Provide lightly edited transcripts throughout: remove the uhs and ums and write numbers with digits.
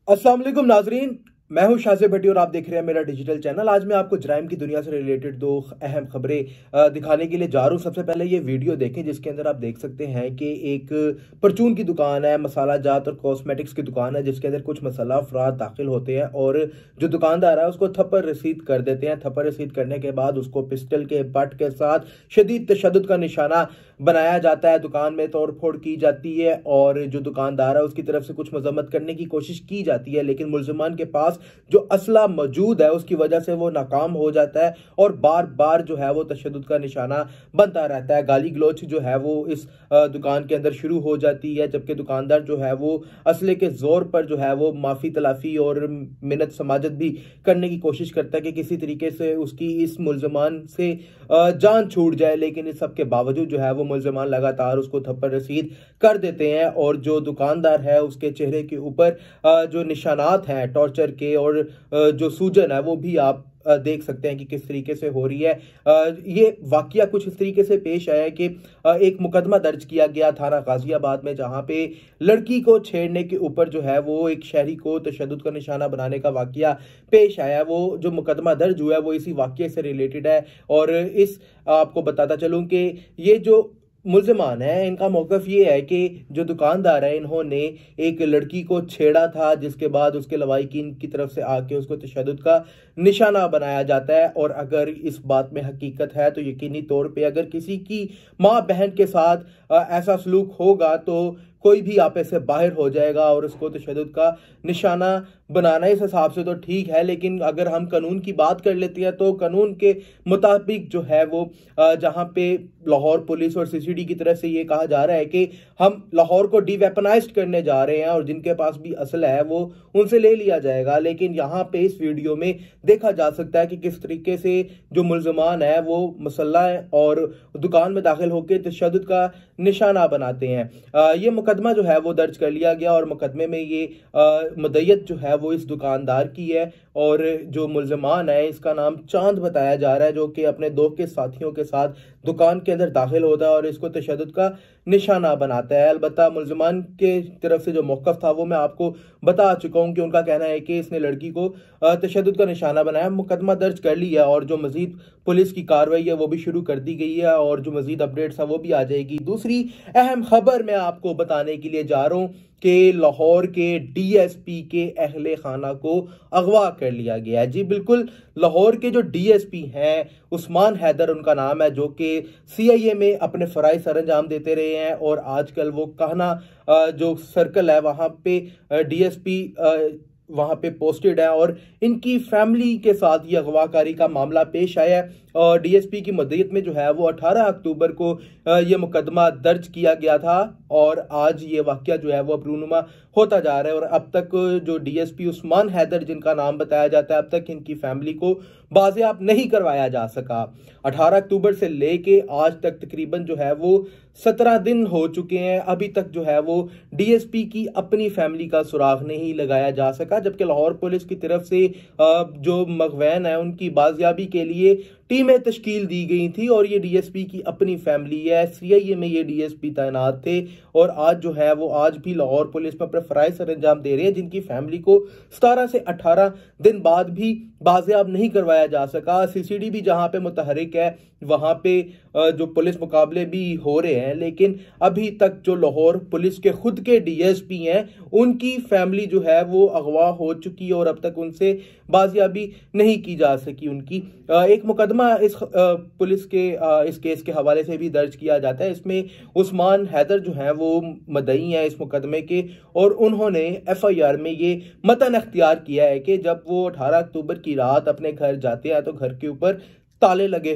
अस्सलाम वालेकुम नाजरीन, मैं हूं शाज़ेब भट्टी और आप देख रहे हैं मेरा डिजिटल चैनल। आज मैं आपको जराइम की दुनिया से रिलेटेड दो अहम खबरें दिखाने के लिए जा रहा हूं। सबसे पहले ये वीडियो देखें जिसके अंदर आप देख सकते हैं कि एक परचून की दुकान है, मसाला जात और कॉस्मेटिक्स की दुकान है, जिसके अंदर कुछ मसाला अफराद दाखिल होते हैं और जो दुकानदार है उसको थप्पड़ रसीद कर देते हैं। थप्पड़ रसीद करने के बाद उसको पिस्टल के बट के साथ शदीद तशद्दुद का निशाना बनाया जाता है। दुकान में तोड़ फोड़ की जाती है और जो दुकानदार है उसकी तरफ से कुछ मजम्मत करने की कोशिश की जाती है, लेकिन मुल्जिमान के पास जो असला मौजूद है उसकी वजह से वो नाकाम हो जाता है और बार बार जो है वो तशद्दुद का निशाना बनता रहता है। गाली गलौच जो है वो इस दुकान के अंदर शुरू हो जाती है, जबकि दुकानदार जो है वो असले के जोर पर जो है वो माफी तलाफी और मिन्नत समाजत भी करने की कोशिश करता है कि किसी तरीके से उसकी इस मुल्जिमान से जान छूट जाए, लेकिन इस सब के बावजूद जो है वो मुल्जिमान लगातार उसको थप्पड़ रसीद कर देते हैं और जो दुकानदार है उसके चेहरे के ऊपर जो निशानात हैं टॉर्चर के और जो सूजन है वो भी आप देख सकते हैं कि किस तरीके से हो रही है। ये वाकया कुछ इस तरीके से पेश आया है कि एक मुकदमा दर्ज किया गया थाना गाजियाबाद में, जहां पे लड़की को छेड़ने के ऊपर जो है वो एक शहरी को तशद्दुद का निशाना बनाने का वाकया पेश आया। वो जो मुकदमा दर्ज हुआ है वो इसी वाकये से रिलेटेड है और इस आपको बताता चलूं कि ये जो मुल्जिमान है इनका मौकफ ये है कि जो दुकानदार है इन्होंने एक लड़की को छेड़ा था, जिसके बाद उसके लवाहिकीन की तरफ से आके उसको तशद्दुद का निशाना बनाया जाता है। और अगर इस बात में हकीकत है तो यकीनी तौर पे अगर किसी की माँ बहन के साथ ऐसा सलूक होगा तो कोई भी आपे से बाहर हो जाएगा और उसको तशद्दुद का निशाना बनाना इस हिसाब से तो ठीक है, लेकिन अगर हम कानून की बात कर लेते हैं तो कानून के मुताबिक जो है वो जहां पे लाहौर पुलिस और सीसीडी की तरफ से ये कहा जा रहा है कि हम लाहौर को डीवेपनाइज्ड करने जा रहे हैं और जिनके पास भी असला है वो उनसे ले लिया जाएगा। लेकिन यहाँ पे इस वीडियो में देखा जा सकता है कि किस तरीके से जो मुल्जिमान है वो मसल्ला है और दुकान में दाखिल होकर तशद्दुद का निशाना बनाते हैं। ये मुकदमा जो है वो दर्ज कर लिया गया और मुकदमे में ये मुद्दत जो है वो इस दुकानदार की है और जो मुल्जिमान है इसका नाम चांद बताया जा रहा है, जो कि अपने दो के साथियों के साथ दुकान के अंदर दाखिल होता है और इसको तशद्दुद का निशाना बनाता है। अलबत्ता मुल्जिमान के तरफ से जो मौकफ था वो मैं आपको बता चुका हूं कि उनका कहना है कि इसने लड़की को तशद्दुद का निशाना बनाया। मुकदमा दर्ज कर लिया और जो मजीद पुलिस की कार्रवाई है वो भी शुरू कर दी गई है और जो मजीद अपडेट्स है वो भी आ जाएगी। दूसरी अहम खबर मैं आपको बताने के लिए जा रहा हूं कि लाहौर के डीएसपी के अहले खाना को अगवा कर लिया गया है। जी बिल्कुल, लाहौर के जो डीएसपी हैं उस्मान हैदर उनका नाम है, जो कि सीआईए में अपने फराइज सर अंजाम देते रहे हैं और आजकल वो कहना जो सर्कल है वहां पे डीएसपी वहां पे पोस्टेड है और इनकी फैमिली के साथ ये अगवाकारी का मामला पेश आया है और डीएसपी की मदद में जो है वो 18 अक्टूबर को ये मुकदमा दर्ज किया गया था और आज ये वाकया जो है वो रूनुमा होता जा रहा है और अब तक जो डीएसपी उस्मान हैदर जिनका नाम बताया जाता है अब तक इनकी फैमिली को बाजियाब नहीं करवाया जा सका। 18 अक्टूबर से लेके आज तक तकरीबन जो है वो 17 दिन हो चुके हैं, अभी तक जो है वो डीएसपी की अपनी फैमिली का सुराग नहीं लगाया जा सका, जबकि लाहौर पुलिस की तरफ से जो मगवैन है उनकी बाजियाबी के लिए टीमें तश्कील दी गई थी और ये डीएसपी की अपनी फैमिली है। सीआईए में ये डीएसपी तैनात थे और आज जो है वो आज भी लाहौर पुलिस में अपने फराइज सर अंजाम दे रहे हैं, जिनकी फैमिली को 17 से 18 दिन बाद भी बाजियाब नहीं करवाया जा सका। सीसीडी भी जहां पे मुतहरिक है वहां पे जो पुलिस मुकाबले भी हो रहे हैं, लेकिन अभी तक जो लाहौर पुलिस के खुद के डीएसपी हैं उनकी फैमिली जो है वो अगवा हो चुकी है और अब तक उनसे बाजियाबी नहीं की जा सकी। उनकी एक मुकदमा इस पुलिस के इस केस के हवाले से भी दर्ज किया जाता है। इसमें उस्मान हैदर जो है वो मुद्दई हैं इस मुकदमे के और उन्होंने एफआईआर में ये मतन अख्तियार किया है कि जब वो 18 अक्टूबर की रात अपने घर जाते हैं तो घर के ऊपर ताले लगे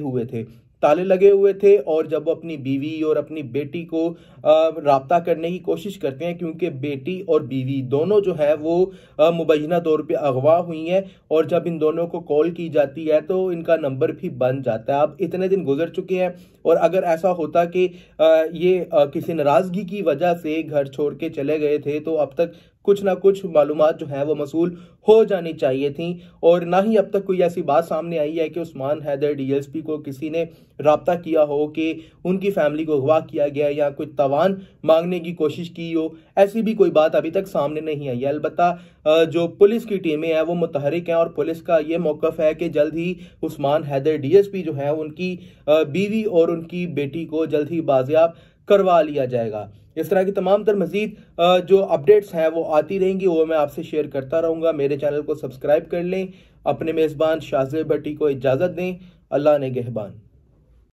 हुए थे और जब वो अपनी बीवी और अपनी बेटी को राब्ता करने की कोशिश करते हैं, क्योंकि बेटी और बीवी दोनों जो है वो मुबैना तौर पे अगवा हुई हैं और जब इन दोनों को कॉल की जाती है तो इनका नंबर भी बंद जाता है। अब इतने दिन गुजर चुके हैं और अगर ऐसा होता कि ये किसी नाराजगी की वजह से घर छोड़ के चले गए थे तो अब तक कुछ ना कुछ मालूमात जो है वो मसूल हो जानी चाहिए थी। और ना ही अब तक कोई ऐसी बात सामने आई है कि उस्मान हैदर डीएसपी को किसी ने राब्ता किया हो कि उनकी फैमिली को अगवा किया गया या कोई तवान मांगने की कोशिश की हो। ऐसी भी कोई बात अभी तक सामने नहीं आई है। अलबत्ता जो पुलिस की टीमें हैं वो मुतहरिक हैं और पुलिस का ये मौकफ है कि जल्द ही उस्मान हैदर डीएसपी जो है उनकी बीवी और उनकी बेटी को जल्द ही बाजियाब करवा लिया जाएगा। इस तरह की तमाम तर मजीद जो अपडेट्स हैं वो आती रहेंगी, वो मैं आपसे शेयर करता रहूँगा। मेरे चैनल को सब्सक्राइब कर लें। अपने मेज़बान शाज़ेब भट्टी को इजाज़त दें। अल्लाह ने गेहबान।